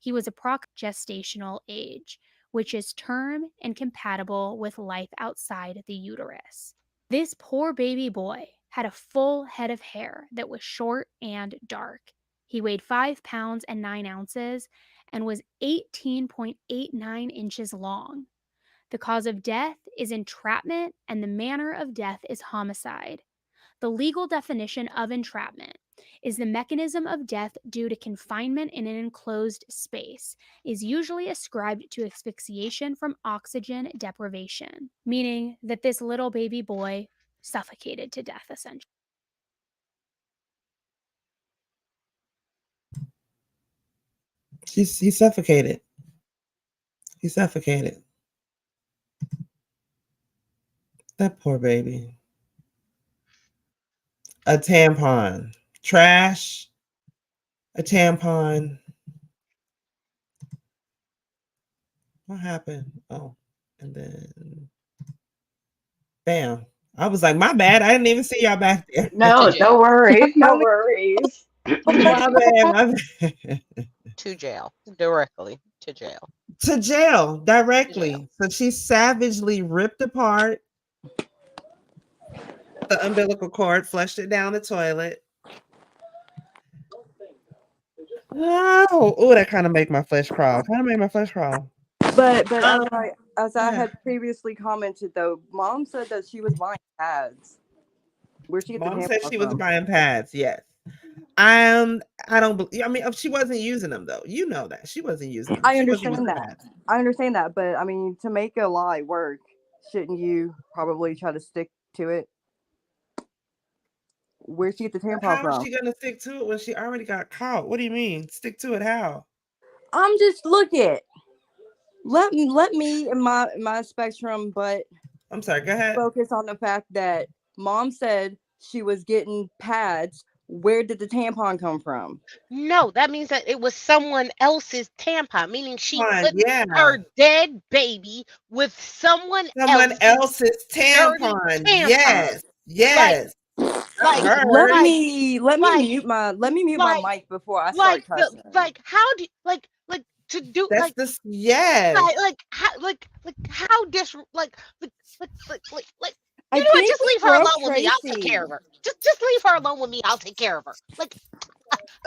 He was approximately gestational age, which is term and compatible with life outside the uterus. This poor baby boy had a full head of hair that was short and dark. He weighed 5 pounds and 9 ounces and was 18.89 inches long. The cause of death is entrapment, and the manner of death is homicide. The legal definition of entrapment is the mechanism of death due to confinement in an enclosed space, is usually ascribed to asphyxiation from oxygen deprivation, meaning that this little baby boy suffocated to death, essentially. He suffocated. He suffocated. That poor baby. A tampon. Trash. A tampon. What happened? Oh, and then bam. I was like, my bad. I didn't even see y'all back there. No, To no jail. worries, no worries. My bad, my bad. To jail. Directly to jail. To jail To jail. directly. So she savagely ripped apart the umbilical cord, flushed it down the toilet. Oh, that kind of make my flesh crawl. Kind of made my flesh crawl. But Um, as I yeah. had previously commented, though, Mom said that she was buying pads. Where'd she get the Mom said tampons she was from? buying pads. Yes. I don't believe. I mean, if she wasn't using them though, you know that she wasn't using them. I She wasn't using understand the that. pads. I understand that, but I mean, to make a lie work, shouldn't you probably try to stick to it? Where'd she get the tampon How is from? she gonna stick to it when she already got caught? What do you mean? Stick to it how? I'm just look at let me in my spectrum, but I'm sorry. Go ahead. focus on the fact that Mom said she was getting pads. Where did the tampon come from? No, that means that it was someone else's tampon, meaning she Come on, put yeah. her dead baby with someone Someone else's else's dirty tampon. tampon. Yes. Like, Yes. Not like, Let hers. like, me let me like, mute my let me mute my like, mic before I start cussing. how do you, like to do That's this. Yes. how like I you know what? think Just we leave her broke alone with me. I'll take Tracy. care of her. Just leave her alone with me. I'll take care of her. Like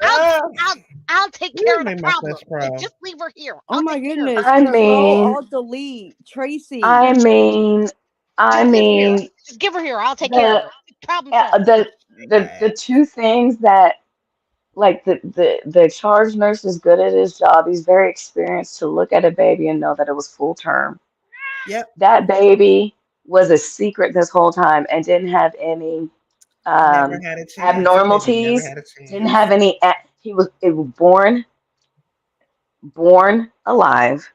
I'll Oh, I'll take you care of the made my flesh problem. Like crawl. just leave her here. Oh I'll my take care of her. goodness! I Control mean, Alt Delete I Tracy. mean, I Just give her here. mean, Just give her here. I'll take care of the her. Problem uh, solved. the the Bad. two things that like the charge nurse is good at his job. He's very experienced to look at a baby and know that it was full term. Yep. That baby was a secret this whole time and didn't have any Never um, had a chance. That baby never abnormalities. had a Didn't chance. have any. It was born alive.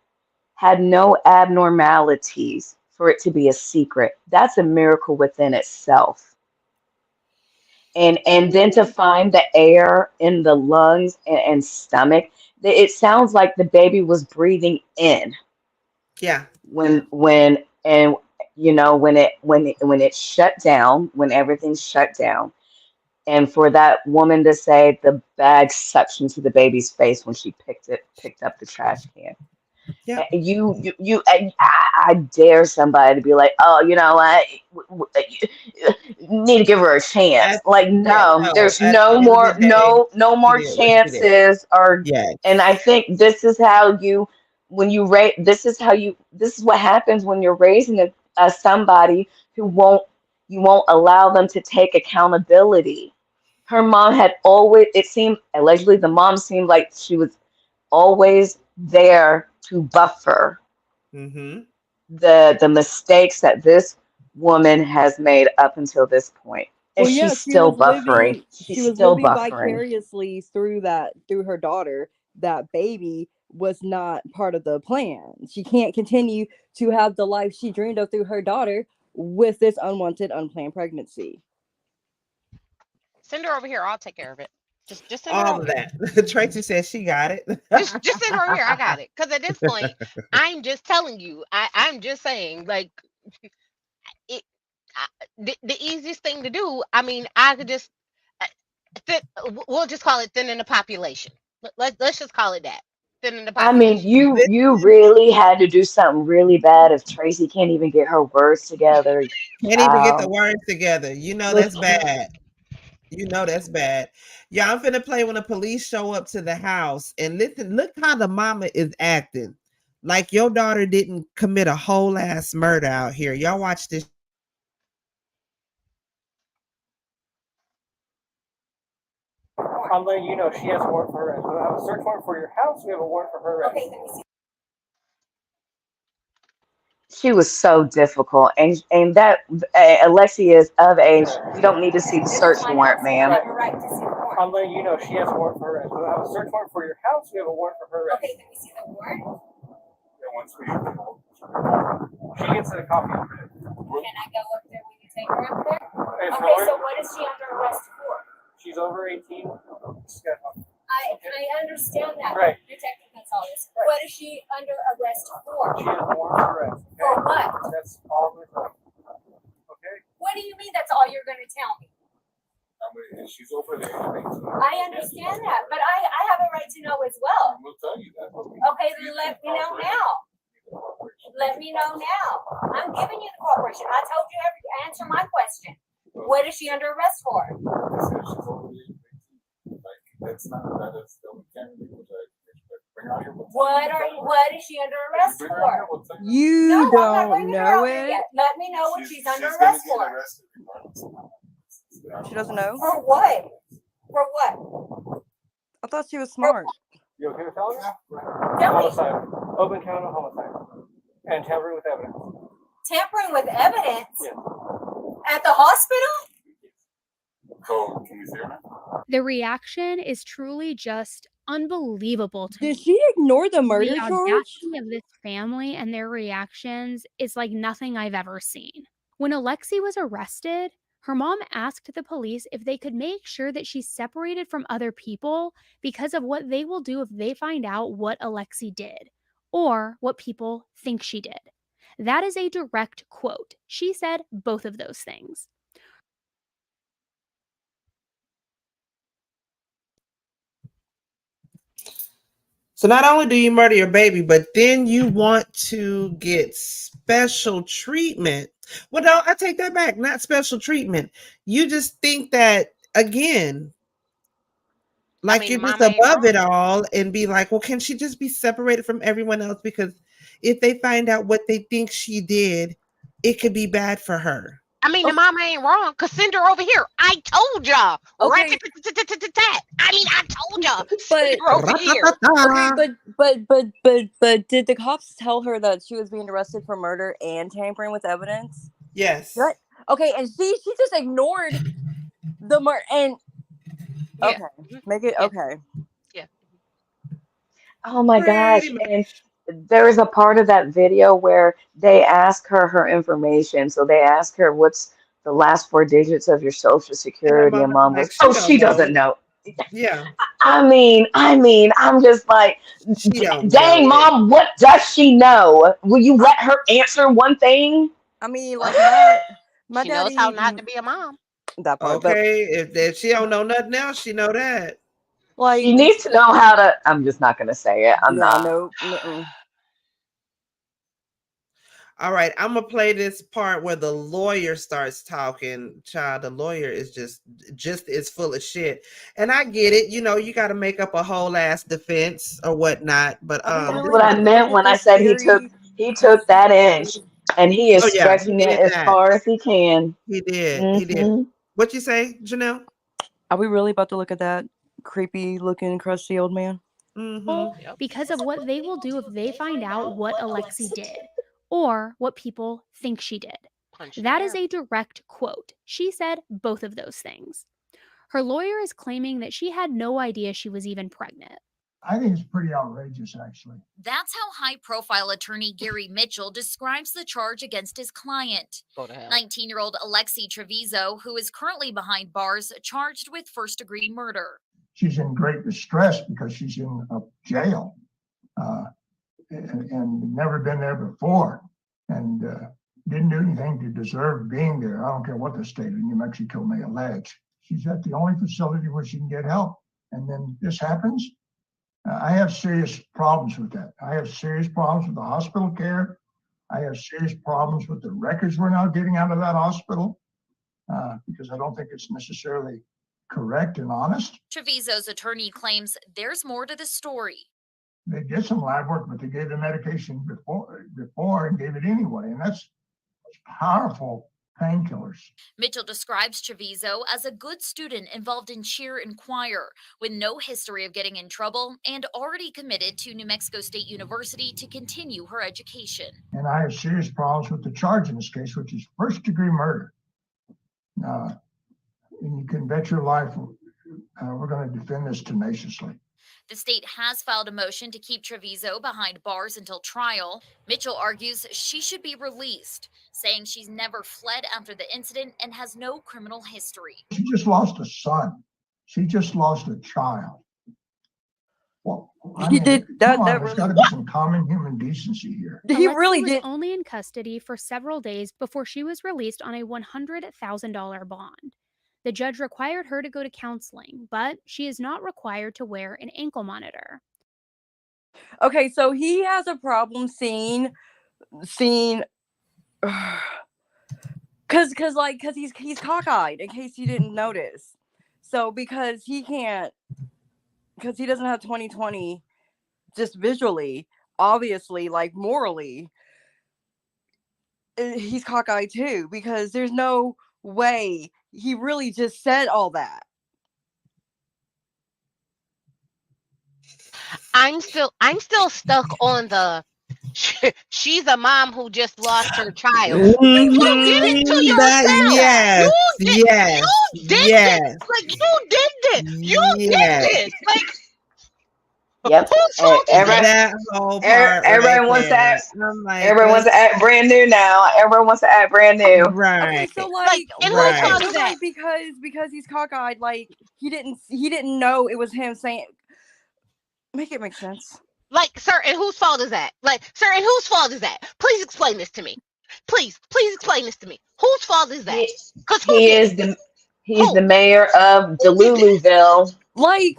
Had no abnormalities for it to be a secret. That's a miracle within itself. And then to find the air in the lungs and stomach, it sounds like the baby was breathing in Yeah. when and you know when it shut down, when everything shut down. And for that woman to say the bag suctioned to the baby's face when she picked up the trash can. Yep. I dare somebody to be like, oh, you know what, you need to give her a chance. At, Like, yeah. no, No. there's At the no end of more, the day, no she more did what she did. chances. Or, and I Yes. think this is how you, when you raise, this is what happens when you're raising somebody who won't, you won't allow them to take accountability. Her mom had always, it seemed, allegedly, the mom seemed like she was always there to buffer Mm-hmm. the mistakes that this woman has made up until this point. And Well, yeah, she's still buffering. she She's was still living buffering. vicariously through her daughter. That baby was not part of the plan. She can't continue to have the life she dreamed of through her daughter with this unwanted, unplanned pregnancy. Send her over here. I'll take care of it. Just send her All over of here. that. Tracy says she got it. Just send her here. I got it. Because at this point, I'm just telling you. I'm just saying. Like it. I, the easiest thing to do. I mean, I could just we'll just call it thinning the population. Let's just call it that. Sitting in the I pocket. mean, you really had to do something really bad if Tracy can't even get her words together, Can't even get the child. words together. You know Look that's here. bad. You know that's bad. Yeah, I'm finna play when the police show up to the house. And listen, look how the mama is acting. Like your daughter didn't commit a whole ass murder out here. Y'all watch this. I'm letting you know she has a warrant for her arrest. We have a search warrant for your house. We have a warrant for her arrest. Okay, let me see. She was so difficult, and that Alexi is of age. You don't need to see the search warrant, ma'am. Right. I'm letting you know she has a warrant for her arrest. We have a search warrant for your house. We have a warrant for her arrest. Okay, let me see the warrant. Yeah, once we she gets a copy of it. Can I go up there when you take her up there? Okay, so what is she under arrest for? She's over 18. I understand that. Right. Detective Gonzalez. Right. What is she under arrest for? She has a warrant for arrest. Okay? For what? That's all we're saying. Okay. What do you mean that's all you're going to tell me? I mean, she's over there. I understand that, but I have a right to know as well. We'll tell you that. Okay, then let me know now. Let me know now. I'm giving you the corporation. I told you answer my question. What is she under arrest for? That's not that is still what is she under arrest for? You don't know it. Yet. Let me know what she's under arrest for. She doesn't know. For what? For what? I thought she was smart. You okay with telling us? Homicide. Open count of homicide. And tampering with evidence. Tampering with evidence? Yeah. At the hospital? So, can we see her? The reaction is truly just unbelievable to Did me. she ignore the murder The charge? audacity of this family and their reactions is like nothing I've ever seen. When Alexi was arrested, her mom asked the police if they could make sure that she's separated from other people because of what they will do if they find out what Alexi did or what people think she did. That is a direct quote. She said both of those things. So not only do you murder your baby, but then you want to get special treatment. Well, no, I take that back. Not special treatment. You just think that, again, like The you're just mama ain't above it wrong. all and be like, well, can she just be separated from everyone else? Because if they find out what they think she did, it could be bad for her. The mama ain't wrong. Cause send her over here. I told y'all. Okay. I told y'all. Send But her over here. okay, but did the cops tell her that she was being arrested for murder and tampering with evidence? Yes. Right. Okay, and she just ignored the murder and Yeah. okay, make it Yeah. okay. Yeah. Oh my gosh. Pretty much. And there is a part of that video where they ask her information. So they ask her what's the last four digits of your social And her security, and mama's mom like, goes, she "Oh, don't she know. doesn't know." Yeah. I'm just like, She don't know dang, it. mom, what does she know? Will you let her answer one thing? I mean, like my She knows how daddy not to be a mom. that part, but Okay. If she don't know nothing else, she know that. like She needs to know how to. I'm just not gonna say it. I'm yeah, not. no. Mm-mm. All right, I'm gonna play this part where the lawyer starts talking. Child, the lawyer is just is full of shit, and I get it. You know, you got to make up a whole ass defense or whatnot. But Are we That's really what I about to look meant at when I this said very he took that inch, and he is oh yeah, he stretching it did as that. far as he can. He did. He did. Hmm. What you say, Janelle? Are we really about to look at that creepy looking crusty old man? Mm-hmm. Yep. Because of what they will do if they find out what Alexi did or what people think she did. Punch in the That is air. a direct quote. She said both of those things. Her lawyer is claiming that she had no idea she was even pregnant. I think it's pretty outrageous, actually. That's how high-profile attorney Gary Mitchell describes the charge against his client. Go to hell. 19-year-old Alexi Treviso, who is currently behind bars, charged with first-degree murder. She's in great distress because she's in a jail and never been there before and didn't do anything to deserve being there. I don't care what the state of New Mexico may allege. She's at the only facility where she can get help. And then this happens. I have serious problems with that. I have serious problems with the hospital care. I have serious problems with the records we're now getting out of that hospital because I don't think it's necessarily correct and honest. Treviso's attorney claims there's more to the story. They did some lab work, but they gave the medication before and gave it anyway, and that's powerful painkillers. Mitchell describes Treviso as a good student involved in cheer and choir, with no history of getting in trouble and already committed to New Mexico State University to continue her education. And I have serious problems with the charge in this case, which is first-degree murder. And you can bet your life we're going to defend this tenaciously. The state has filed a motion to keep Treviso behind bars until trial. Mitchell argues she should be released, saying she's never fled after the incident and has no criminal history. She just lost a son. She just lost a child. Well, He did that. Come on, That there's really. got to be some common human decency here. He Alexi really was did. only in custody for several days before she was released on a $100,000 bond. The judge required her to go to counseling, but she is not required to wear an ankle monitor. Okay, so he has a problem seeing, cause he's cockeyed. In case you didn't notice, so because he doesn't have 20/20, just visually, obviously, like morally, he's cockeyed too. Because there's no way he really just said all that. I'm still stuck on the she's a mom who just lost her child. You did it to yourself. Yes, yes, You did yes, this. Like you did this. You yes. did this. Like Yep. whose fault is Everybody, That whole part everybody right wants to there. act. I'm like, Everyone wants to act brand new now. Everyone wants to act brand new. Okay, right. so like and Right. whose fault is so that? because he's cockeyed, like he didn't know it was him saying. Make it make sense. Like, sir, and whose fault is that? Like, sir, and whose fault is that? Please explain this to me. Please explain this to me. Whose fault is that? Because He's the mayor of Deluluville. Like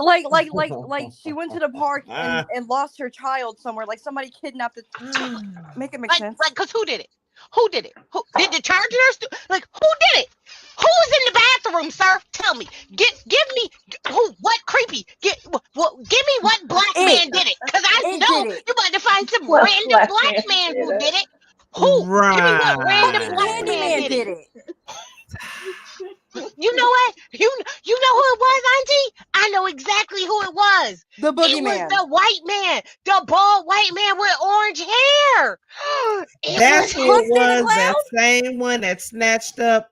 she went to the park and lost her child somewhere. Like somebody kidnapped it. Make it make sense. Like, because who did it? Who did it? Who did the charge nurse do? Like, who did it? Who was in the bathroom, sir? Tell me. Give me who? What creepy? Give me what black man did it? Because I know you about to find some What random black black man man who did did it. Who? Right. Give me what random black Candyman man did it. You know what? You know who it was, Auntie? I know exactly who it was. The It was boogeyman. the white man, the bald white man with orange hair. That's who it Krusty the was. That same one that snatched up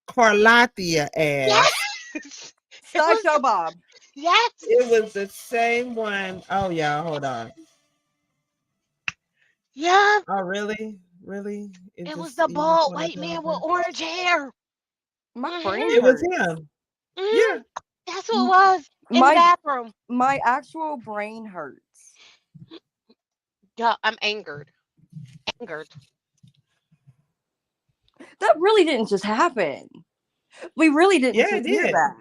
Carlathia ass. Yes. Sideshow Bob. Yes. It was the same one. Oh, y'all, hold on. Yeah. Oh, really? Really? It was the bald white man with orange hair. My brain It was hurts. him. Mhm. Yeah. That's who it was in the My bathroom. my actual brain hurts. Yeah, I'm angered. That really didn't just happen. We really didn't Yeah, just it hear did. that.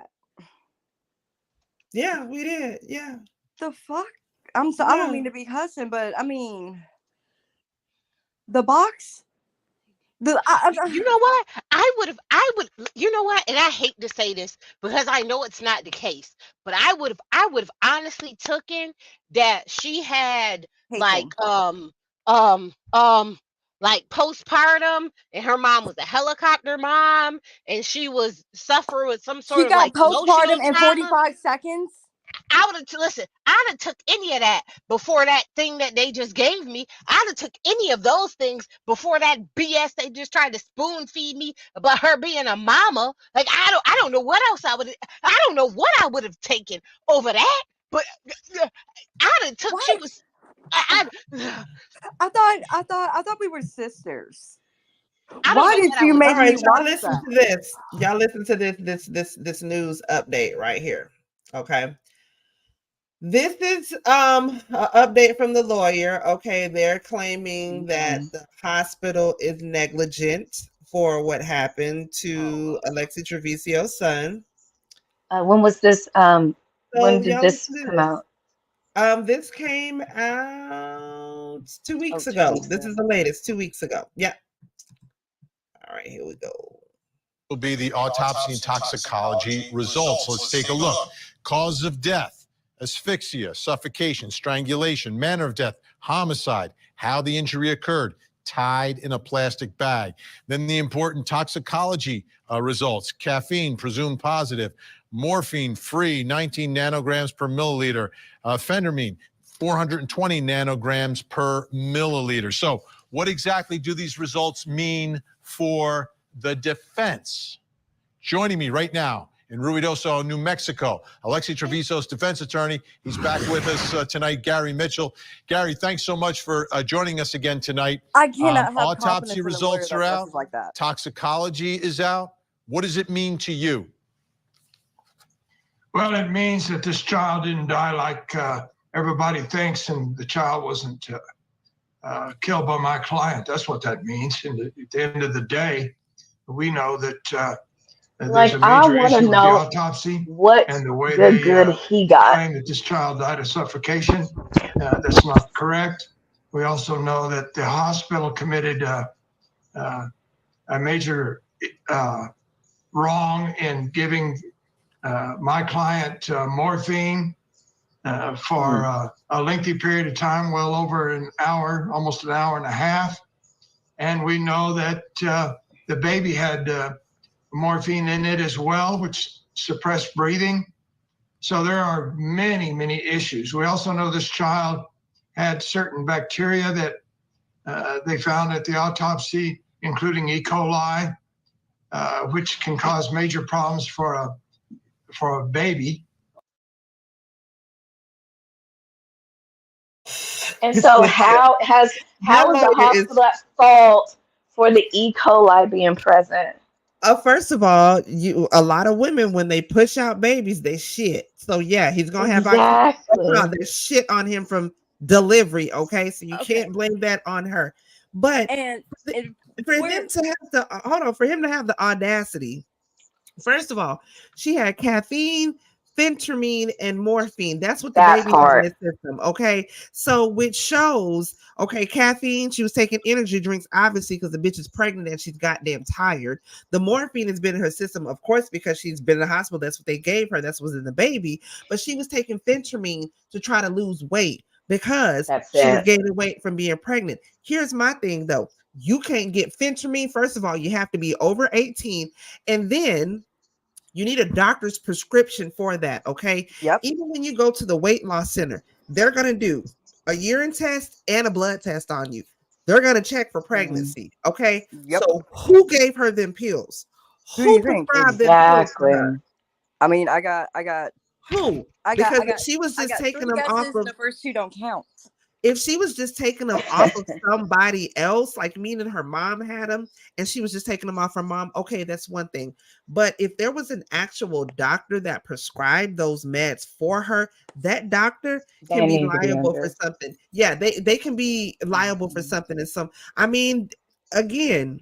Yeah, we did. Yeah. The fuck? I'm so I don't Yeah. mean to be cussing, but I mean the box. You know what? I would, you know what? And I hate to say this because I know it's not the case, but I would have honestly taken that she had like, like postpartum and her mom was a helicopter mom and she was suffering with some sort She of got like emotional postpartum in trauma. 45 seconds. I would have listen. I'd have took any of that before that thing that they just gave me. I'd have took any of those things before that BS they just tried to spoon feed me about her being a mama. Like I don't know what else I don't know what I would have taken over that. But I'd have took. She was. I thought we were sisters. I don't Why know did what I you would- make All right, me y'all watch listen that? to this. Y'all listen to this news update right here. Okay. This is an update from the lawyer. Okay, they're claiming that the hospital is negligent for what happened to Alexi Treviso's son. When was this? So When did y'all this listen to come this. out? This came out 2 weeks Oh, 2 weeks ago. This ago. is the latest, 2 weeks ago. Yeah. All right, here we go. Will be the autopsy and toxicology results. Let's take a look. Cause of death: asphyxia, suffocation, strangulation, manner of death, homicide, how the injury occurred, tied in a plastic bag. Then the important toxicology results: caffeine presumed positive, morphine free, 19 nanograms per milliliter, phentermine 420 nanograms per milliliter. So what exactly do these results mean for the defense? Joining me right now in Ruidoso, New Mexico, Alexi Treviso's defense attorney. He's back with us tonight, Gary Mitchell. Gary, thanks so much for joining us again tonight. I cannot have Autopsy confidence in a lawyer results that are out. dresses like that. Toxicology is out. What does it mean to you? Well, it means that this child didn't die like everybody thinks, and the child wasn't killed by my client. That's what that means. And at the end of the day, we know that there's a I major want to issue with the know autopsy what and the way the they good he got. claim that this child died of suffocation. That's not correct. We also know that the hospital committed a major wrong in giving my client morphine for a lengthy period of time, well over an hour, almost an hour and a half. And we know that the baby had morphine in it as well, which suppressed breathing. So there are many, many issues. We also know this child had certain bacteria that they found at the autopsy, including E. coli, which can cause major problems for a baby. And so how That is the lawyer is hospital at fault for the E. coli being present? first of all, a lot of women when they push out babies, they shit. So yeah, he's gonna have Exactly. there's shit on him from delivery. Okay, so you Okay. can't blame that on her. But And for where him to have the hold on, for him to have the audacity. First of all, she had caffeine, phentermine, and morphine. That's what the That baby had in his part. system. Okay. So, which shows, okay, caffeine, she was taking energy drinks, obviously, because the bitch is pregnant and she's goddamn tired. The morphine has been in her system, of course, because she's been in the hospital. That's what they gave her. That's what's in the baby. But she was taking phentermine to try to lose weight because That's she was it. gaining weight from being pregnant. Here's my thing though. You can't get phentermine. First of all, you have to be over 18. And then you need a doctor's prescription for that. Okay. Yep. Even when you go to the weight loss center, they're going to do a urine test and a blood test on you. They're going to check for pregnancy. Okay. Yep. So who gave her them pills? Who do Who you think? prescribed them pills to Exactly. her? I mean, I got Who? I Because got if she was just taking 3 them off guesses and of the first 2 don't count. if she was just taking them off of somebody else, like meaning her mom had them and she was just taking them off her mom, okay, that's one thing. But if there was an actual doctor that prescribed those meds for her, that doctor can They be need to be liable for under. something. Yeah, they can be liable for something and some. I mean, again,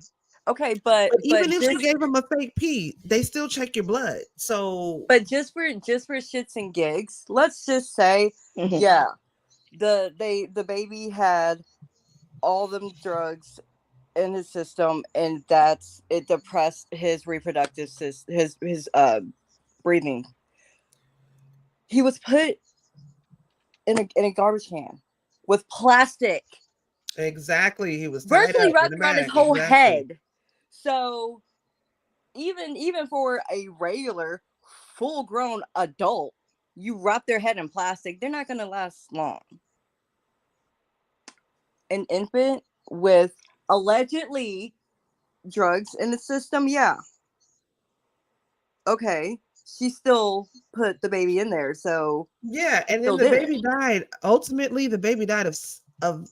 Okay, but but even if you gave them a fake pee, they still check your blood. So just for shits and gigs, let's just say, Mhm. yeah, the baby had all them drugs in his system, and that's it depressed his reproductive system, his breathing. He was put in a garbage can with plastic exactly, he was tied virtually up in wrapped a around his bag. whole Exactly. head. So even for a regular full grown adult, you wrap their head in plastic, they're not gonna last long. An infant with allegedly drugs in the system, yeah. Okay. She still put the baby in there, so Yeah, she and then still the did it. baby died. Ultimately, the baby died of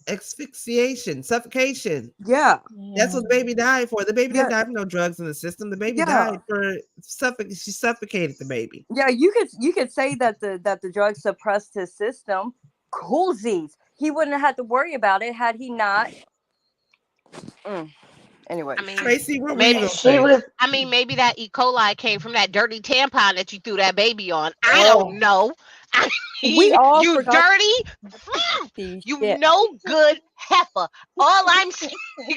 asphyxiation, suffocation. Yeah. That's what the baby died for. The baby didn't Yeah. die from no drugs in the system. The baby Yeah. died for she suffocated the baby. Yeah, you could say that the drug suppressed his system. Coolsies. He wouldn't have had to worry about it had he not. I Anyway, mean, Tracy, what were you maybe gonna She say? was. maybe that E. coli came from that dirty tampon that you threw that baby on. I don't Oh, know. I we mean, all you forgot dirty, the you shit. no good heifer. All I'm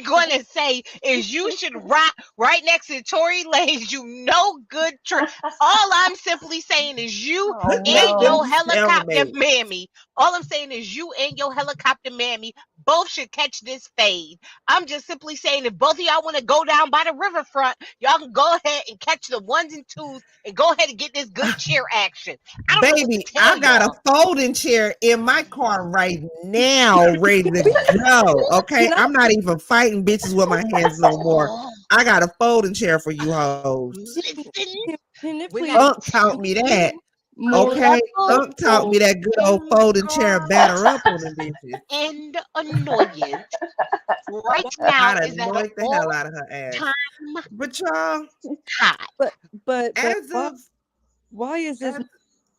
going to say is you should rot right next to Tory Lanez. You no good. All I'm simply saying is you Oh and them your no. helicopter cellmates. mammy. All I'm saying is you and your helicopter mammy both should catch this fade. I'm just simply saying if both of y'all want to go down by the riverfront, y'all can go ahead and catch the ones and twos and go ahead and get this good cheer action. I don't know what to Baby, tell I got a y'all. folding chair in my car right now, ready to go. Okay, Can I? I'm not even fighting bitches with my hands no more. Oh, I got a folding chair for you hoes. listen, Can it when please I Thunk taught tell me that. you more Okay, love Thunk taught me that good old folding chair anger batter up on them bitches. and annoyance right I'd now is at an anoint the hell all out of her ass. time But y'all, high. but but as why, of why is this as man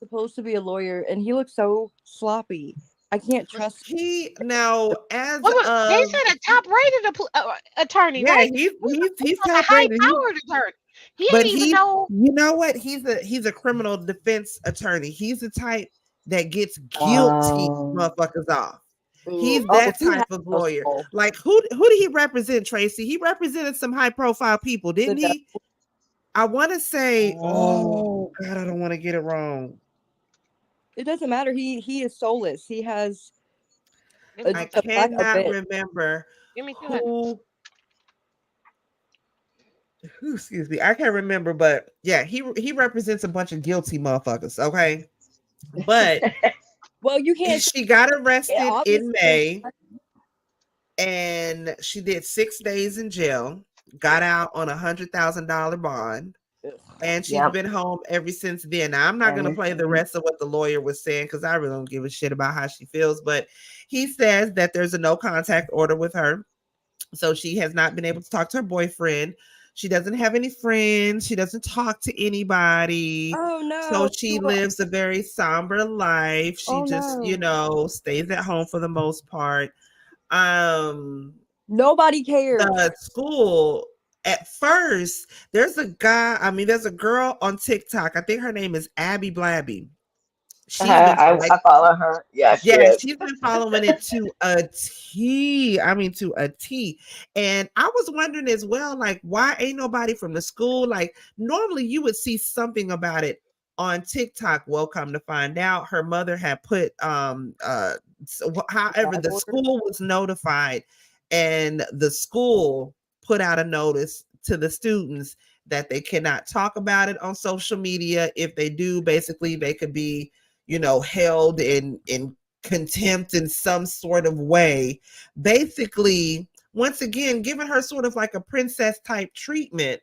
supposed to be a lawyer and he looks so sloppy? I can't Listen, trust. he now as what, they of said a top rated attorney, yeah, right? he's He's like a top high rated. powered attorney. He But ain't even know. you know what? He's a criminal defense attorney. He's the type that gets guilty Um. motherfuckers off. He's Ooh, oh, that he type has of no lawyer. soul. Like who did he represent, Tracy? He represented some high profile people, The didn't devil. he? I want to say, Um. oh God, I don't want to get it wrong. It doesn't matter. He is soulless. He has Give me I 1 second. the black of cannot it. remember Give me 2 seconds. who excuse me. I can't remember, but yeah, he represents a bunch of guilty motherfuckers, okay? But Well, you can't say she got it, arrested in obviously. May and she did 6 days in jail, got out on $100,000 bond, Ugh. and she's Yep. been home ever since then. Now, I'm not going to play the Mhm. rest of what the lawyer was saying because I really don't give a shit about how she feels, but he says that there's a no contact order with her. So she has not been able to talk to her boyfriend. She doesn't have any friends. She doesn't talk to anybody. Oh So no. she lives a very somber life. She Oh just, no. stays at home for the most part. Um, Nobody cares. the school at first, there's a girl on TikTok. I think her name is Abby Blabby. She's been I follow her. Yeah, she yeah, is. she's been following it to a T. I mean, to a T. And I was wondering as well, like, why ain't nobody from the school? Like, normally you would see something about it on TikTok. Well, come to find out, her mother had put however, Gag the order. school was notified, and the school put out a notice to the students that they cannot talk about it on social media. If they do, basically, they could be held in contempt in some sort of way. Basically, once again, giving her sort of like a princess type treatment.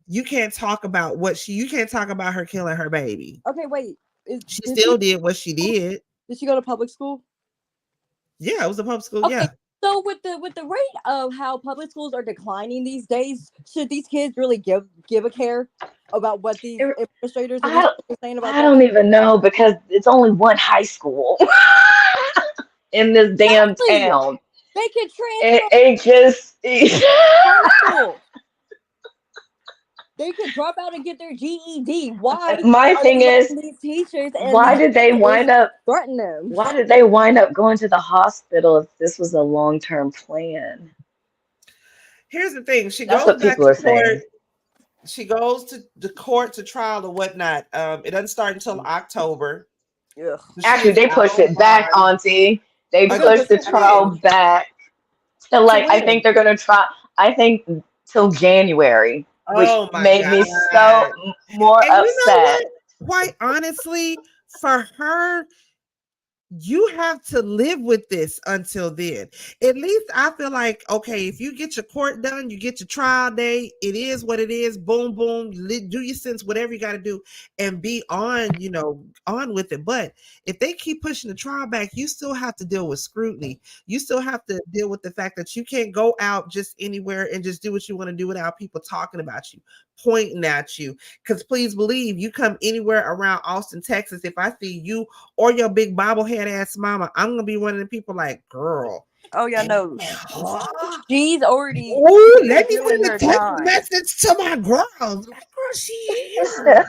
You can't talk about her killing her baby. Okay, wait. She Did she still did what she did. did she go to public school? Yeah, it was a public school. Okay. Yeah. So with the rate of how public schools are declining these days, should these kids really give a care about what these It- administrators and I these don't, people are saying about I their don't kids? even know because it's only one high school in this damn Exactly. town. They could It, transfer it just high school. They could drop out and get their GED. Why my are they thing is, letting these teachers and why these did they principals wind up threaten them? why did they wind up going to the hospital if this was a long-term plan? Here's the thing. She That's goes what back people to are court. saying. She goes to the court to trial or whatnot. It doesn't start until October. Ugh. She Actually, is they out pushed on it back, bond. Auntie. They pushed the To trial when? back to To like I think when? they're gonna try. I think till January, which Oh my made me so God. more And you know upset. what? Quite honestly, for her, you have to live with this until then. At least I feel like, okay, if you get your court done, you get your trial day, it is what it is. Boom, boom, do your sentence, whatever you got to do, and be on with it. But if they keep pushing the trial back, you still have to deal with scrutiny. You still have to deal with the fact that you can't go out just anywhere and just do what you want to do without people talking about you, pointing at you. Because please believe, you come anywhere around Austin, Texas, if I see you or your big bobblehead ass mama, I'm gonna be one of the people like, girl, Oh yeah, no. Huh? She's already Oh, been let me doing send a her text time. message to my girl. Like, girl, she here.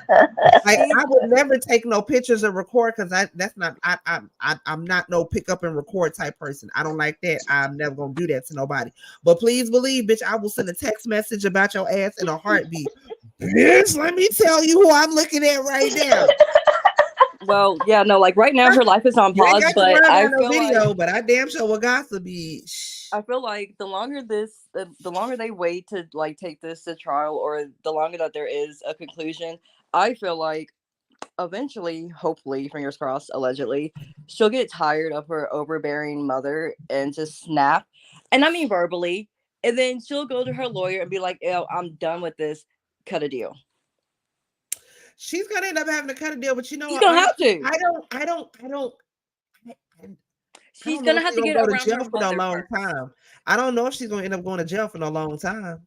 Like, She's I would never take no pictures or record because that's not I'm not no pick up and record type person. I don't like that. I'm never gonna do that to nobody. But please believe, bitch, I will send a text message about your ass in a heartbeat. Bitch, let me tell you who I'm looking at right now. well, yeah, no, like right now her life is on You ain't pause, got to but worry I about no feel like video, but I damn sure will gossip be. the longer the longer they wait to like take this to trial, or the longer that there is a conclusion, I feel like eventually, hopefully, fingers crossed, allegedly, she'll get tired of her overbearing mother and just snap. And I mean verbally. And then she'll go to her lawyer and be like, "Ew, I'm done with this. Cut a deal." She's gonna end up having to cut a deal, but you know She's what? gonna have to. I She's don't know gonna if have she's to gonna get go to around jail her for no mother long first. time. I don't know if she's gonna end up going to jail for no long time.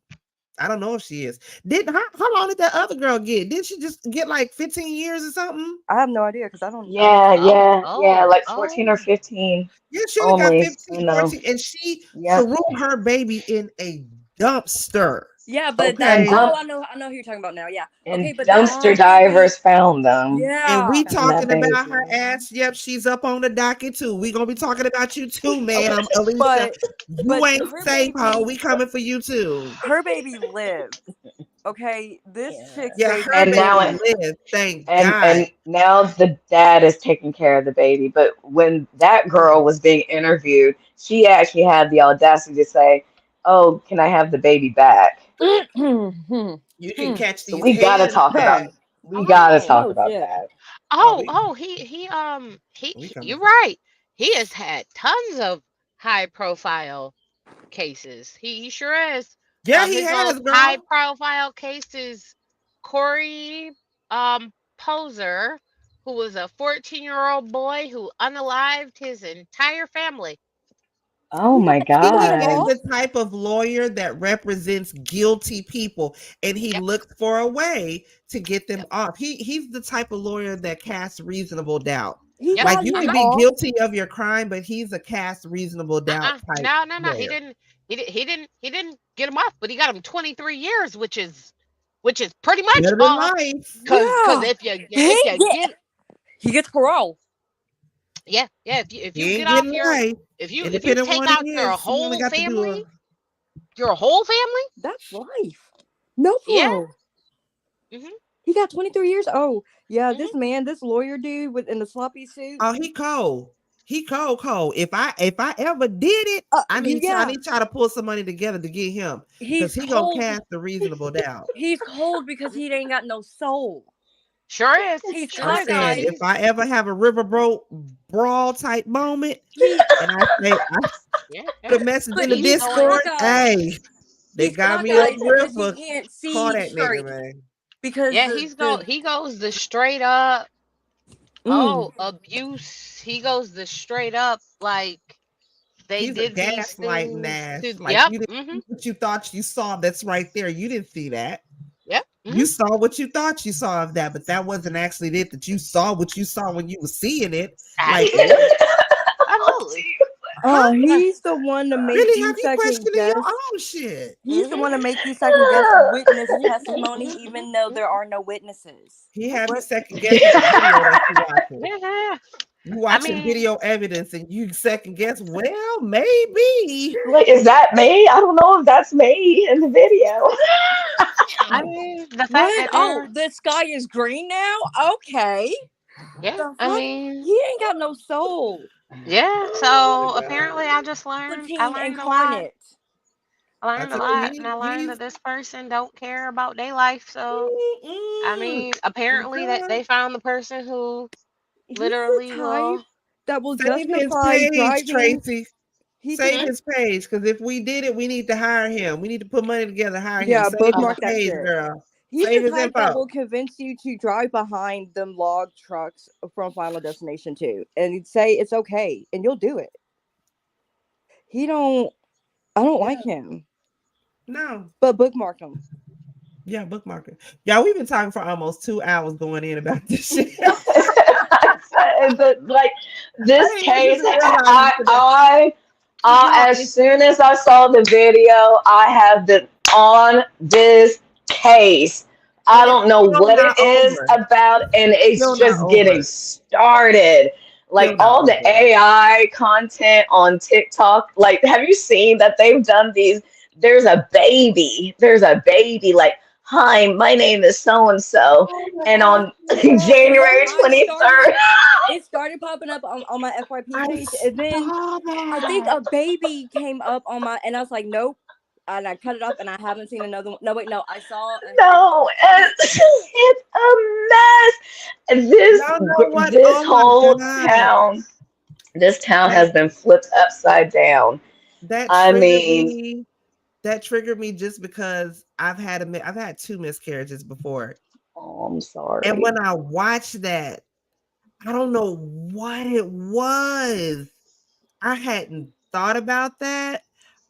I don't know if she is. How long did that other girl get? Did she just get like 15 years or something? I have no idea because I don't Yeah, follow her. yeah, like 14 or Oh. 15 Yeah, she only got only. 15, 14, and she Yep. threw her baby in a dumpster. Yeah, but that And Okay. dump I know who you're talking about now. Yeah. Okay, and but dumpster her baby, divers found them. And yeah. we Found that talking about her baby. ass. Yep, she's up on the docket too. We gonna be talking about you too, Okay, ma'am. Alicia, but you ain't her safe, ho. baby We coming for you too. lived. Okay, this Yeah. chick's Yeah, baby her And now baby didn't. lived. Thank God. and now the dad is taking care of the baby. But when that girl was being interviewed, she actually had the audacity to say, "Oh, can I have the baby back?" You can catch So these hands back. we gotta Oh. talk Oh about shit. that. Oh, He we coming. you're right. He has had tons of high profile cases. He sure is. Yeah, he His most has, high girl. profile case is Corey Poser, who was a 14-year-old boy who unalived his entire family. Oh my He First of is God. all, the type of lawyer that represents guilty people, and he Yep, looks for a way to get them yep, off. He's the type of lawyer that casts reasonable doubt. he yep. Like, got you him can Uh-huh. be off. guilty of your crime, but he's a cast reasonable doubt type No, no, no. He lawyer. didn't. He didn't get him off, but he got him 23 years, which is pretty much Better than off. life. Cause Yeah. He gets parole. yeah, if you He get ain't off getting your life. if you Independent take one he out is. He only got to do a. your whole family, That's life. No yeah. parole. Mhm. He got 23 years. Oh, yeah, Mhm. this lawyer dude with in the sloppy suit. Oh, he cold. He cold. If I ever did it, I Yeah, need y'all to pull some money together to get him he's because he gonna cold. cast a reasonable doubt. He's cold because he ain't got no soul. Sure is. He's Sure tie is. Listen, dyed. if I ever have a riverboat brawl type moment, He, and I say I Yeah, yeah. the message in but the He's he's going. Discord, cockeyed. hey, they He's got me over cockeyed because he river. can't Call see that nigga, straight man. because Yeah, the he goes the straight up. mm, Oh, abuse. He goes the straight up like they He's a did these gaslighting things ass. to. Like, Yep. you didn't Mhm. see what you thought you saw. That's right there. You didn't see that. Yep. You Mhm. saw what you thought you saw of that, but that wasn't actually it. That you saw what you saw when you were seeing it. Like, what? Absolutely. Huh? he's the one to make Really you have you second questioning your guess. own shit? He's the Mhm. one to make you second guess witness Mhm. Mhm. testimony, Mhm. even though Mhm. there are no witnesses. He have you What? second guessing the video that you watching. Yeah, yeah. You I watching mean, video evidence and you second guess. Well, maybe. Like, is that me? I don't know if that's me in the video. the fact What? that Oh, they're the sky is green now? Okay. yeah. The I fuck? mean, He ain't got no soul. yeah. Oh my So god. apparently, I Guillotine learned a lot. incarnate. I I learned a tell you, lot, and I learned he's that this person don't care about their life. So I mm-mm. mean, apparently that Girl, they found the person who He's the literally type will. that will save his justify page, driving. Tracy. He's the Save Hmm? type. his page, because if we did it, we need to hire him. We need to put money together, hire him. Yeah, Save his Okay. bookmark that page, shit. girl. He's Save the his type that info. will convince you to drive behind them log trucks from Final Destination 2 and he'd say it's okay and you'll do it. He don't I don't Yeah, like him. no. But bookmark him. Yeah, bookmark it. Yeah, we've been talking for almost 2 hours going in about this shit. But like I this didn't case, even realize it today. Girl, As soon as I saw the video, I have been on this case. I and it's don't know still what it not is over. about, and it's Still not just getting over. started. Like Still not all the over. AI content on TikTok, like, have you seen that they've done these? There's a baby, like, hi, my name is so and so. Oh my And God. on Yes, January I started. 23rd, It started popping up on my FYP I page, and then saw I think that. a baby came up on my, and I was like, nope. And I cut it off, and I haven't seen another one. No, wait, no, I saw no, it's a mess. Y'all know what? This Oh my whole God. town, this town That has been flipped upside down. that I triggered mean, me. That triggered me just because I've had two miscarriages before. oh, I'm And sorry. when I watched that, I don't know what it was. I hadn't thought about that.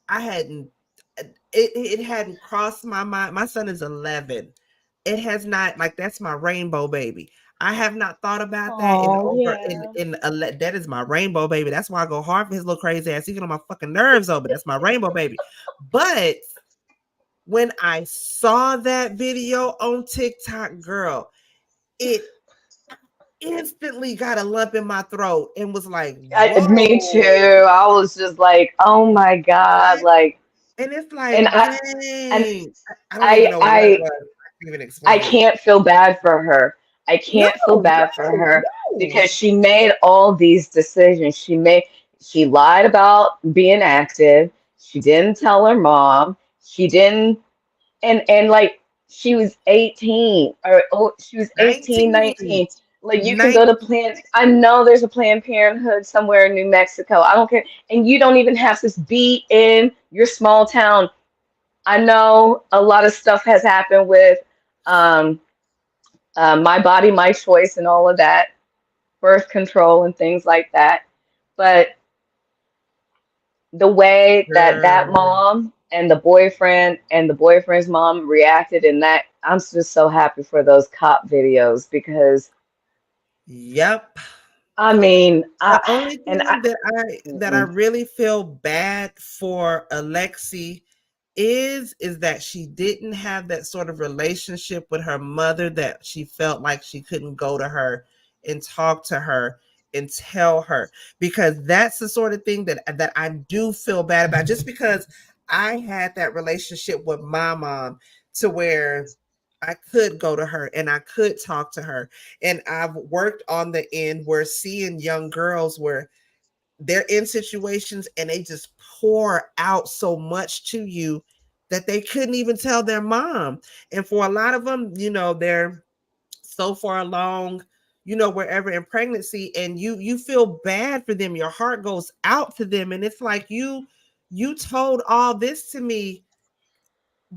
I hadn't it hadn't crossed my mind. My son is 11. It has not, like, that's my rainbow baby. I have not thought about that in Oh over yeah. that is my rainbow baby. That's why I go hard for his little crazy ass. He get on my fucking nerves over. That's my rainbow baby. But when I saw that video on TikTok, girl, it instantly got a lump in my throat and was like, Me too. whoa. I was just like, oh my God, What? like, And it's and like, and dang. I don't even I know what it I was. I can't even I explain it. can't feel bad for her. I No, can't feel bad for no, her no. because she made all these decisions. She lied about being active. She didn't tell her mom. She didn't and like she was 18 or oh, she was 18, 19. 19. Like you can go to 19. Planned, I know there's a Planned Parenthood somewhere in New Mexico. I don't care. And you don't even have to be in your small town. I know a lot of stuff has happened with um, my body, my choice, and all of that, birth control and things like that. But the way that that Girl. mom and the boyfriend's mom reacted in that, I'm just so happy for those cop videos because Yep. I mean, The only I thing that I mm-mm. really feel bad for Alexi is that she didn't have that sort of relationship with her mother, that she felt like she couldn't go to her and talk to her and tell her, because that's the sort of thing that I do feel bad about, just because I had that relationship with my mom to where I could go to her and I could talk to her. And I've worked on the end where seeing young girls where they're in situations and they just pour out so much to you that they couldn't even tell their mom. And for a lot of them, they're so far along, wherever in pregnancy, and you feel bad for them. Your heart goes out to them, and it's like, you told all this to me.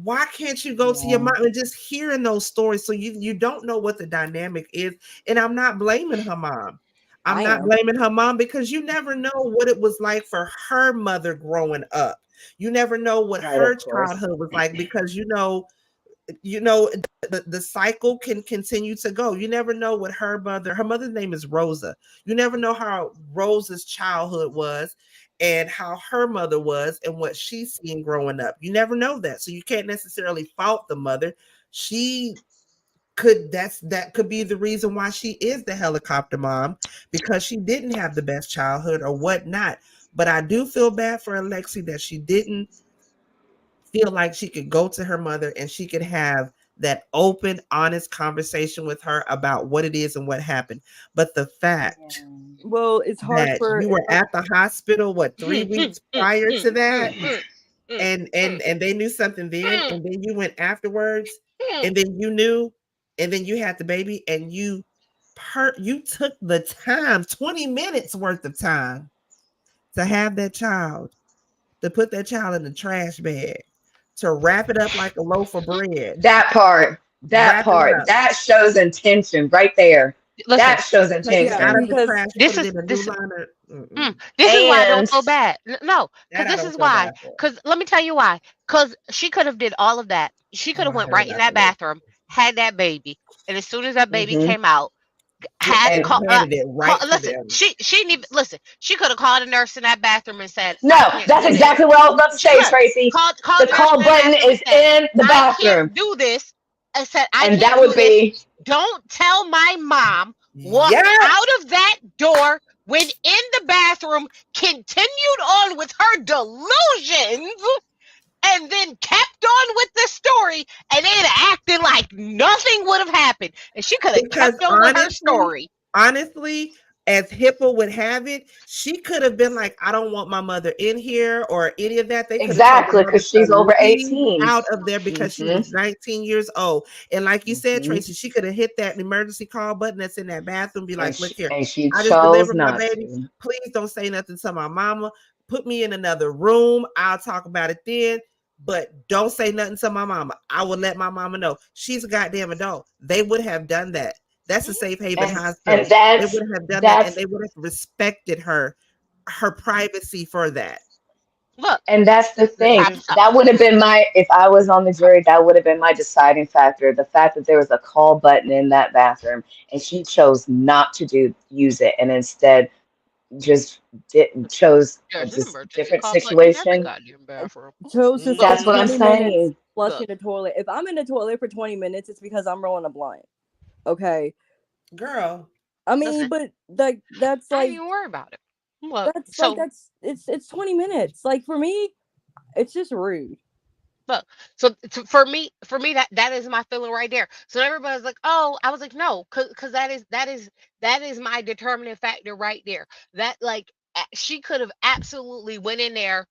Why can't you go to your Yeah, mom? And just hearing those stories, so you don't know what the dynamic is. And I'm not blaming her mom. I'm I not am. blaming her mom, because you never know what it was like for her mother growing up. You never know what right, her of course. childhood was like, because the cycle can continue to go. You never know what her mother's name is Rosa. You never know how Rosa's childhood was, and how her mother was, and what she's seen growing up. You never know that. So you can't necessarily fault the mother. She that could be the reason why she is the helicopter mom, because she didn't have the best childhood or whatnot. But I do feel bad for Alexi that she didn't feel like she could go to her mother and she could have that open, honest conversation with her about what it is and what happened. But the fact Yeah. Well, it's hard that for you were at the hospital, what, 3 weeks prior to that, and they knew something then, and then you went afterwards, and then you knew, and then you had the baby, and you took the time, 20 minutes worth of time, to have that child, to put that child in the trash bag, to wrap it up like a loaf of bread, That wrap it part, up, that shows intention right there. Listen, That shows take it yeah, out intention. of the because trash, put this it is in a new this liner. this is why I don't And feel bad. No, because That I this don't is feel why. bad for. Because let me tell you why. Because she could have did all of that. She could Oh, have I went heard right in about that this. bathroom, had that baby, and as soon as that baby mhm. came out, Had And call, handed it right to listen. them. She didn't even listen. She could have called a nurse in that bathroom and said, no, "I can't that's do this." exactly what I was about to say, Look, Tracy. called The the nurse in call that button bathroom and is said, in the "I bathroom. can't do this." I said, "I And that can't do would this. be Don't tell my mom." Walked Yeah, out of that door, went in the bathroom, continued on with her delusions, and then kept on with the story, and then acted like nothing would have happened. And she could have because kept on with her story. honestly, as HIPAA would have it, she could have been like, I don't want my mother in here or any of that. They could have told the exactly mother because she's to over leave 18. out of there because she Hmm. was 19 years old. And like you said, Hmm. Tracy, she could have hit that emergency call button that's in that bathroom, be like, look here, And she I just chose delivered my not baby. to. Please don't say nothing to my mama. Put me in another room. I'll talk about it then. But don't say nothing to my mama. I will let my mama know. She's a goddamn adult. They would have done that. That's a safe haven And hospital. They that's would have done that, and that's they would have respected her privacy for that. Look, and that's the But thing. just That would have been my, if I was on the jury, that would have been my deciding factor. The fact that there was a call button in that bathroom and she chose not to use it and instead just chose a there's an just emergency different call button in every situation. goddamn bathroom. Chose to Look, spend That's what I'm 20 minutes saying. flushing look, the toilet. If I'm in the toilet for 20 minutes, it's because I'm rolling a blunt. Okay. girl, I mean, listen, but like I ain't even worry about it. Look, so that's it's 20 minutes. Like for me, it's just rude. look, so for me that is my feeling right there. So everybody's like, oh, I was like, no, because that is my determining factor right there. That like she could have absolutely went in there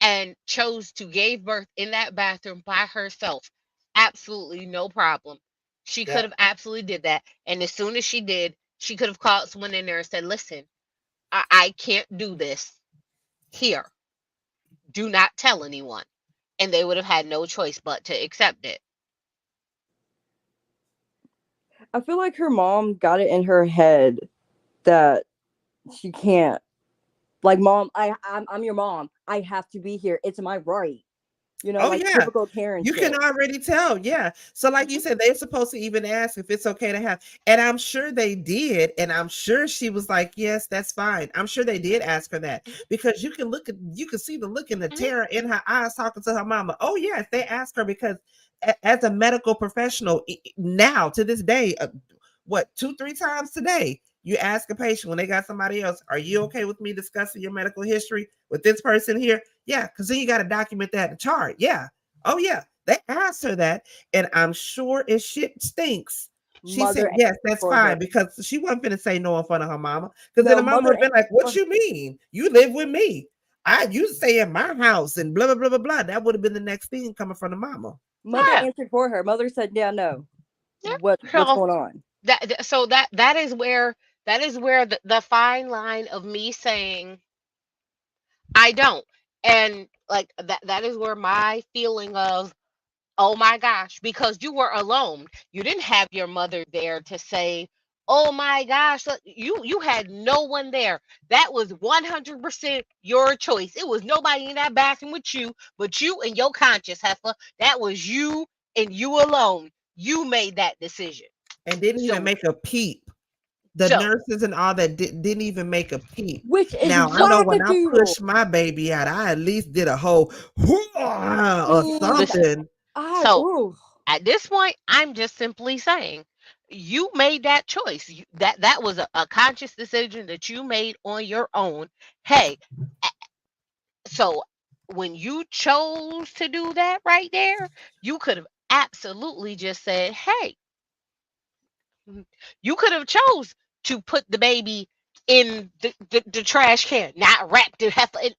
and chose to give birth in that bathroom by herself. Absolutely no problem. She could yep. have absolutely did that. And as soon as she did, she could have called someone in there and said, listen, I can't do this here. Do not tell anyone. And they would have had no choice but to accept it. I feel like her mom got it in her head that she can't. Like, mom, I'm your mom. I have to be here. It's my right. Oh Like yeah. typical Karen You can shit. already tell. Yeah. So like you Mhm. said, they're supposed to even ask if it's okay to have. And I'm sure they did. And I'm sure she was like, yes, that's fine. I'm sure they did ask her that Mhm. because you can see the look in the Mhm. terror in her eyes talking to her mama. Oh yes, they asked her because as a medical professional now to this day, what 2-3 times today you ask a patient when they got somebody else, are you okay with me discussing your medical history with this person here? Yeah, because then you got to document that in the chart. Yeah. Oh yeah, they asked her that, and I'm sure if shit stinks, she said Mother yes, answered that's for her. fine because she wasn't gonna say no in front of her mama. Because then No, the mama mother would have been answered like, for "What her. you mean? You live with me? You stay in my house and blah blah blah blah blah." That would have been the next thing coming from the mama. Mother Yeah. answered for her. Mother said, "Yeah, no. Yeah. What's So going on?" that is where the fine line of me saying I don't. And like that is where my feeling of, oh my gosh, because you were alone. You didn't have your mother there to say, "Oh my gosh, look," you had no one there. That was 100% your choice. It was nobody in that bathroom with you but you and your conscious heifer. That was you and you alone. You made that decision. And didn't even So make a peep. The so nurses and all that didn't even make a peep. Which is Now I know when I wackadoodle. pushed my baby out, I at least did a whole or listen. something. So Ooh. at this point, I'm just simply saying you made that choice. That was a conscious decision that you made on your own. Hey, so when you chose to do that right there, you could have absolutely just said, "Hey," you could have chose to put the baby in the trash can, not wrap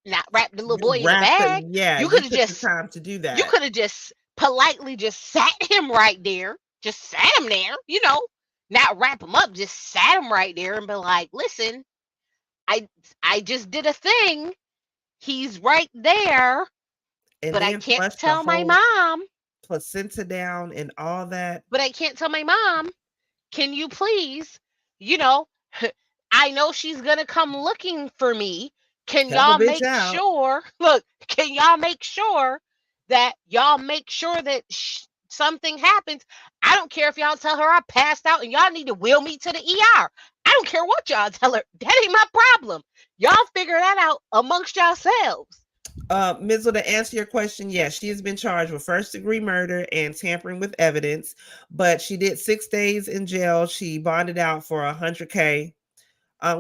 not wrap the little You boy in a wrapped it, bag. yeah. You You could have took the just time to do you that. could have just politely just sat him right there, just sat him there, not wrap him up, just sat him right there and be like, listen, I I just did a thing. He's right there, And but I then can't flush the tell my whole mom. placenta down and all that. But I can't tell my mom. Can you please, you know, I know she's gonna come looking for me. Can Help a y'all bitch make out. sure? Look, can y'all make sure that something happens, I don't care if y'all tell her I passed out and y'all need to wheel me to the ER. I don't care what y'all tell her. That ain't my problem. Y'all figure that out amongst yourselves. Mizzle, to answer your question, yes, she has been charged with first degree murder and tampering with evidence, but she did 6 days in jail. She bonded out for 100K,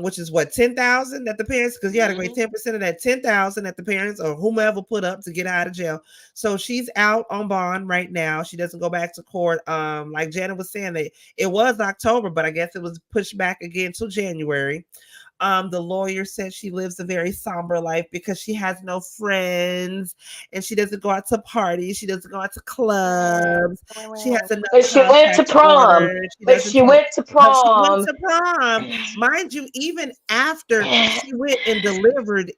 which is what, 10,000 that the parents, because you had to pay 10% of that 10,000 that the parents or whomever put up to get out of jail. So she's out on bond right now. She doesn't go back to court. Like Janet was saying, that it was October, but I guess it was pushed back again to January. The lawyer said she lives a very somber life because she has no friends and she doesn't go out to parties. She doesn't go out to clubs. She has a no But she went to contact prom. order. She But doesn't she talk. went to But she went prom. to prom, mind you. Even after she went and delivered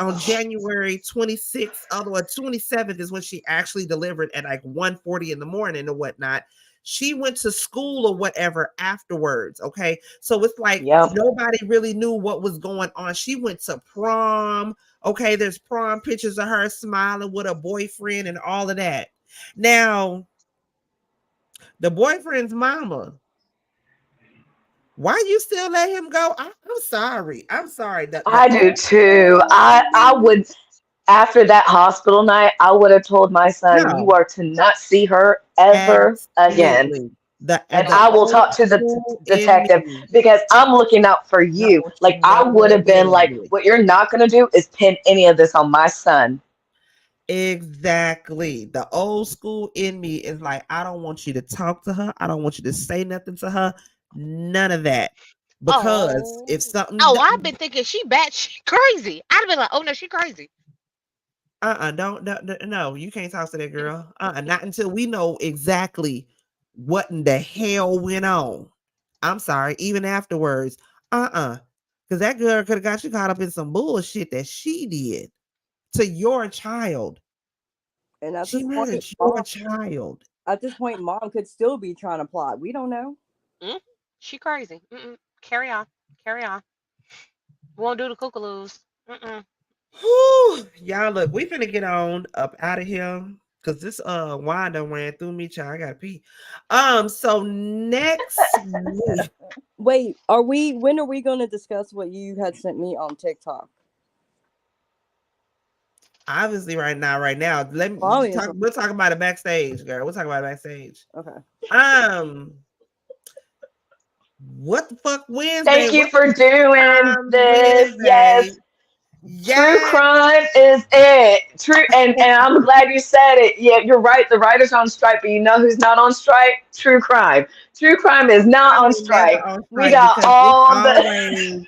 on January 26th, although 27th is when she actually delivered at like 1:40 in the morning or whatnot. She went to school or whatever afterwards. Okay. So it's like nobody really knew what was going on. She went to prom. Okay. There's prom pictures of her smiling with a boyfriend and all of that. Now, the boyfriend's mama, why you still let him go? I'm sorry. I'm sorry. The I do too. I old would, after that hospital night, I would have told my son, you no, are to not see her ever again. absolutely. The And the I will old talk to the school in detective me. because I'm looking out for you. No, Like, she I would never have been like, did. what you're not going to do is pin any of this on my son. Exactly. The old school in me is like, I don't want you to talk to her. I don't want you to say nothing to her. None of that. Because if Oh. something, Oh, I've been thinking she bad, she crazy. I'd have been like, oh no, she crazy. don't, no, you can't talk to that girl. Not until we know exactly what in the hell went on. I'm sorry, even afterwards. Because that girl could have got you caught up in some bullshit that she did to your child. And at She this point, murdered your child. mom could still be trying to plot. We don't know. Mm, she crazy. Mm-mm. Carry on. Carry on. Won't do the kookaloos. Mm-mm. Whew. Y'all, look, we finna get on up out of here because this wine done ran through me, child. I gotta pee. So next week, Wait, are we? When are we going to discuss what you had sent me on TikTok? obviously, right now, let me talk. Obviously. We'll talk about it backstage, girl. We'll talk about it backstage. Okay. Um, what the fuck Wednesday? Thank you What for doing this. Wednesday? Yes. True Yes. crime is it. True, and I'm glad you said it. Yeah, you're right. The writers on strike, but you know who's not on strike? True crime. True crime is not Crime on ain't never strike. on We strike got because all the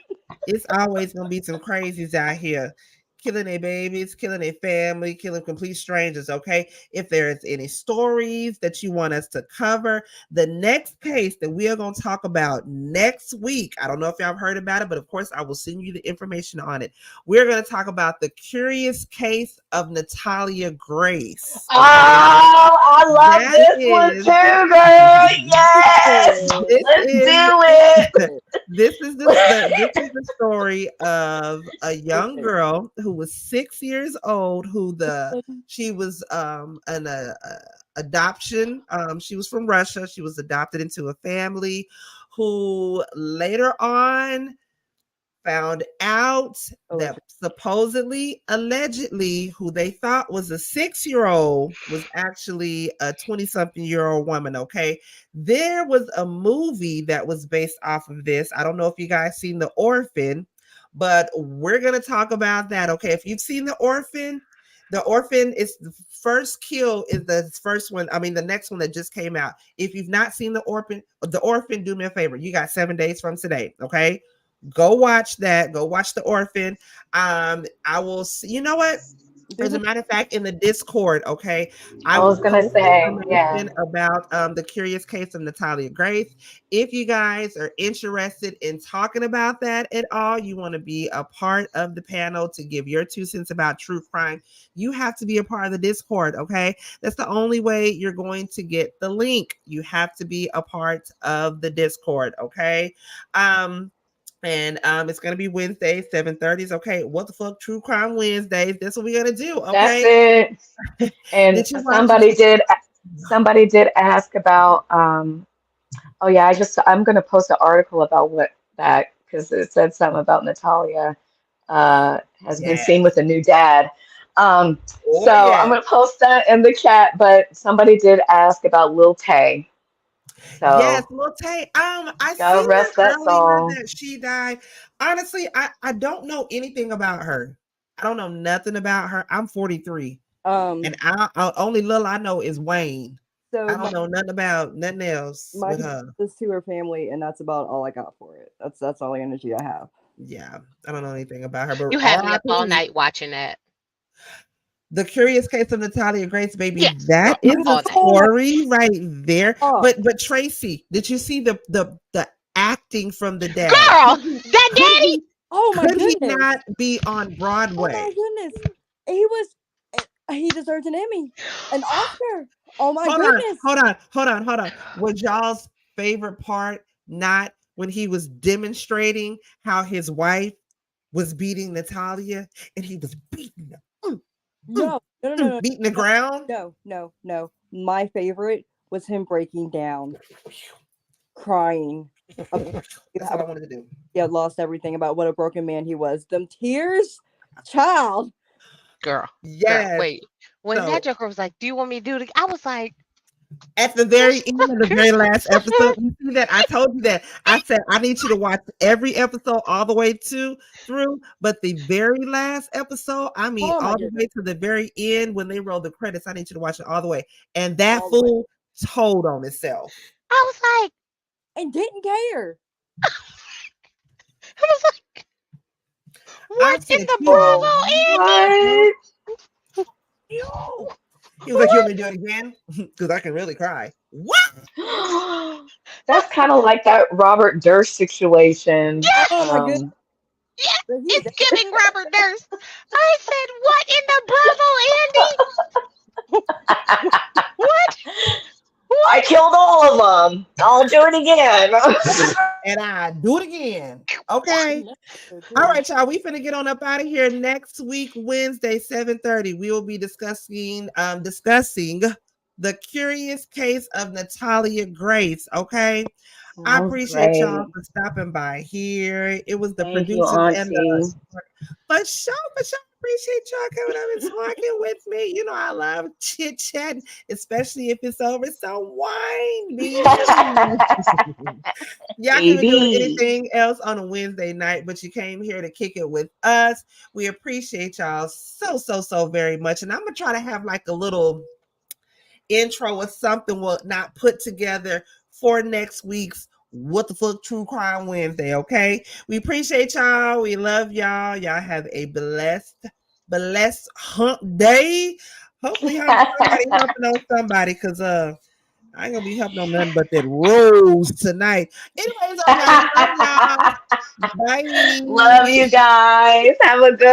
it's always gonna be some crazies out here killing their babies, killing their family, killing complete strangers. Okay. If there's any stories that you want us to cover, the next case that we are gonna talk about next week. I don't know if y'all have heard about it, but of course I will send you the information on it. We're gonna talk about the curious case of Natalia Grace. Okay. Oh, I love That this one is too, girl. Yes. this Let's is do it. this is the story of a young girl who was 6 years old she was an adoption, she was from Russia. She was adopted into a family who later on found out that supposedly, allegedly, who they thought was a 6-year-old was actually a 20-something-year-old woman. Okay. There was a movie that was based off of this. I don't know if you guys seen The Orphan, but we're going to talk about that. Okay. If you've seen The Orphan is the first kill is the first one. I mean, the next one that just came out. If you've not seen The Orphan, do me a favor. You got 7 days from today. Okay. Go watch that. Go watch The Orphan. I will see. You know what? As a matter of fact, in the Discord, okay, I I will was gonna post say, yeah. information about the curious case of Natalia Grace. If you guys are interested in talking about that at all, you want to be a part of the panel to give your 2 cents about true crime, you have to be a part of the Discord, okay? That's the only way you're going to get the link. You have to be a part of the Discord, okay? And it's gonna be Wednesday, 7:30. Okay, what the fuck? True Crime Wednesdays. That's what we're gonna do. That's Okay. it. And Did you watch? somebody did Somebody did ask about, oh yeah, I'm gonna post an article about what that, because it said something about Natalia has been Yes. seen with a new dad. Oh So I'm yeah. gonna post that in the chat, but somebody did ask about Lil Tay. Yes, So Lil Tay. I God seen rest that that earlier soul. that she died. Honestly, I don't know anything about her. I don't know nothing about her. I'm 43. And I only little I know is Wayne. So I don't know nothing about nothing else my with her. condolences to her family, and that's about all I got for it. That's all the energy I have. Yeah, I don't know anything about her, but You had me up all R.I.P. night watching that. The Curious Case of Natalia Grace, baby. Yes, girl, That is a all night. Oh my story right there. God. But Tracy, did you see the acting from the dad? Girl, Could he that could daddy. he Oh my could he goodness. not be on Oh my Broadway? goodness. He was. He deserves an Emmy, an Oscar. Oh my Hold on, goodness. hold on, hold on, hold on. Was y'all's favorite part not when he was demonstrating how his wife was beating Natalia and he was beating her, No, no, no, no, beating the ground? no, no, no. My favorite was him breaking down, crying. That's all I wanted to do. He had lost everything about what a broken man he was. Them tears, child. Girl, Yes. wait. When that So Joker was like, "Do you want me to do it?" I was like, at the very end of the very last episode, you see that I told you that I said I need you to watch every episode all the way through, but the very last episode, I mean, Oh my all the goodness. way to the very end when they roll the credits, I need you to watch it all the way. And that All the way. fool told on itself. I was like, And didn't care. I was like, I what in said, the you, Bravo, Andy? What? you. He was like, you What? want me to do it again? Because I can really cry. What? That's kind of like that Robert Durst situation. Oh my Yes, goodness. yes, But he it's giving Robert Durst. I said, what in the Bravo, Andy? What? I What? killed all of them. I'll do it again. And I do it again. Okay. All did. right, y'all. We finna get on up out of here. Next week, Wednesday, 7:30. We will be discussing the curious case of Natalia Grace. Okay. I Sounds appreciate y'all great. for stopping by here. It was the Thank you, producers and Auntie. the for sure. Appreciate y'all coming up and talking with me. You know, I love chit chat, especially if it's over some wine, baby. Y'all can be doing Baby. anything else on a Wednesday night, but you came here to kick it with us. We appreciate y'all so very much. And I'm gonna try to have like a little intro or something we'll not put together for next week's What the Fuck True Crime Wednesday. Okay. We appreciate y'all. We love y'all. Y'all have a blessed hump day. Hopefully somebody helping on somebody because I ain't gonna be helping on nothing but that rose tonight. Anyways, y'all, love y'all. Love Bye. you guys. Have a good